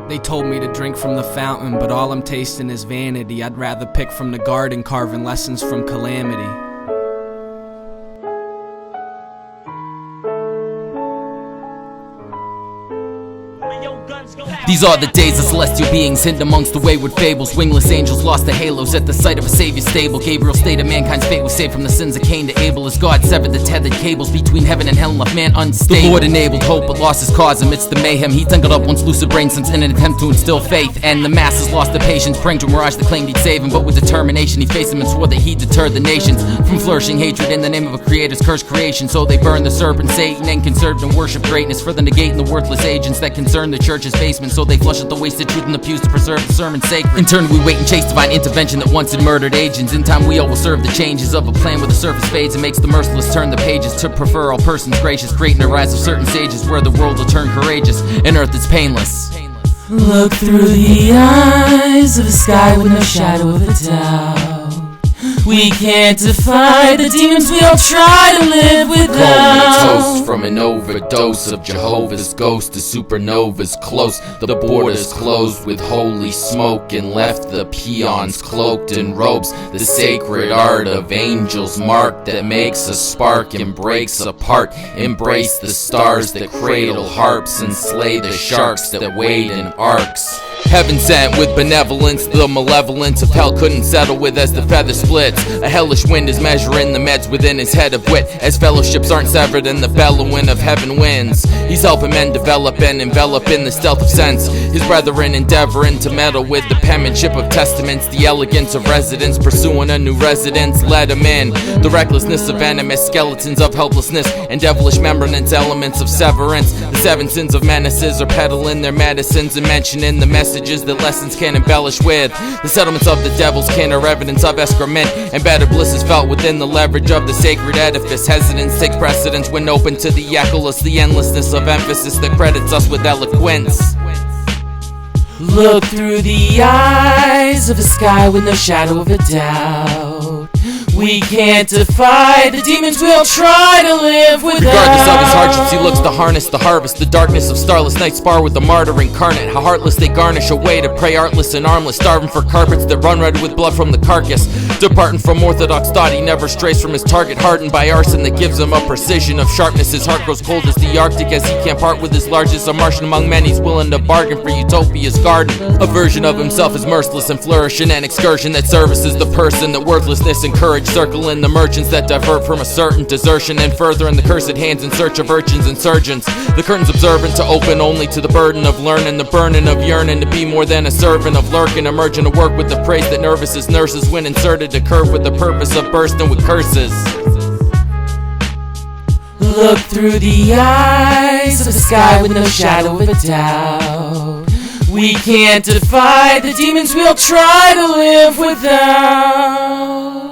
They told me to drink from the fountain, but all I'm tasting is vanity. I'd rather pick from the garden, carving lessons from calamity. These are the days of celestial beings hidden amongst the wayward fables. Wingless angels lost their halos at the sight of a savior's stable. Gabriel stated mankind's fate was saved from the sins of Cain to Abel, as God severed the tethered cables between heaven and hell and left man unstable. The Lord enabled hope but lost his cause amidst the mayhem. He tangled up once lucid brain sense in an attempt to instill faith, and the masses lost their patience, praying to a mirage that claimed he'd save him. But with determination he faced them and swore that he'd deter the nations from flourishing hatred in the name of a creator's cursed creation. So they burned the serpent Satan and conserved and worshipped greatness, further negating the worthless agents that concern the church's basement. So they flush out the wasted truth in the pews to preserve the sermon sacred. In turn we wait and chase divine intervention that once had murdered agents. In time we all will serve the changes of a plan where the surface fades and makes the merciless turn the pages to prefer all persons gracious, creating a rise of certain sages where the world will turn courageous and earth is painless. Look through the eyes of a sky with no shadow of a doubt. We can't defy the demons we all try to live without. Comatose from an overdose of Jehovah's ghost. The supernovas close, the borders closed with holy smoke, and left the peons cloaked in robes. The sacred art of angels mark that makes a spark and breaks apart. Embrace the stars that cradle harps and slay the sharks that wade in arcs. Heaven sent with benevolence, the malevolence of hell couldn't settle with as the feather splits. A hellish wind is measuring the meds within his head of wit, as fellowships aren't severed and the bellowing of heaven wins. He's helping men develop and envelop in the stealth of sense. His brethren endeavoring to meddle with the penmanship of testaments. The elegance of residents pursuing a new residence led him in. The recklessness of venomous skeletons of helplessness and devilish membranes, elements of severance. The seven sins of menaces are peddling their medicines and mentioning the messages that lessons can embellish with. The settlements of the devil's kin are evidence of excrement, and better bliss is felt within the leverage of the sacred edifice. Hesitance takes precedence when open to the echoless, the endlessness of emphasis that credits us with eloquence. Look through the eyes of a sky with no shadow of a doubt. We can't defy the demons we'll try to live without. Regardless of his hardships, he looks to harness the harvest. The darkness of starless nights spar with the martyr incarnate. How heartless they garnish a way to prey, artless and armless, starving for carpets that run red with blood from the carcass. Departing from orthodox thought, he never strays from his target, hardened by arson that gives him a precision of sharpness. His heart grows cold as the Arctic as he can't part with his largest. A Martian among men, he's willing to bargain for utopia's garden. A version of himself is merciless and flourishing, an excursion that services the person that worthlessness encouraged, circling the merchants that divert from a certain desertion, and further in the cursed hands in search of urchins and surgeons. The curtains observant to open only to the burden of learning, the burning of yearning to be more than a servant of lurking, emerging to work with the praise that nervous as nurses when inserted to curve with the purpose of bursting with curses. Look through the eyes of the sky with no shadow of a doubt. We can't defy the demons we'll try to live without.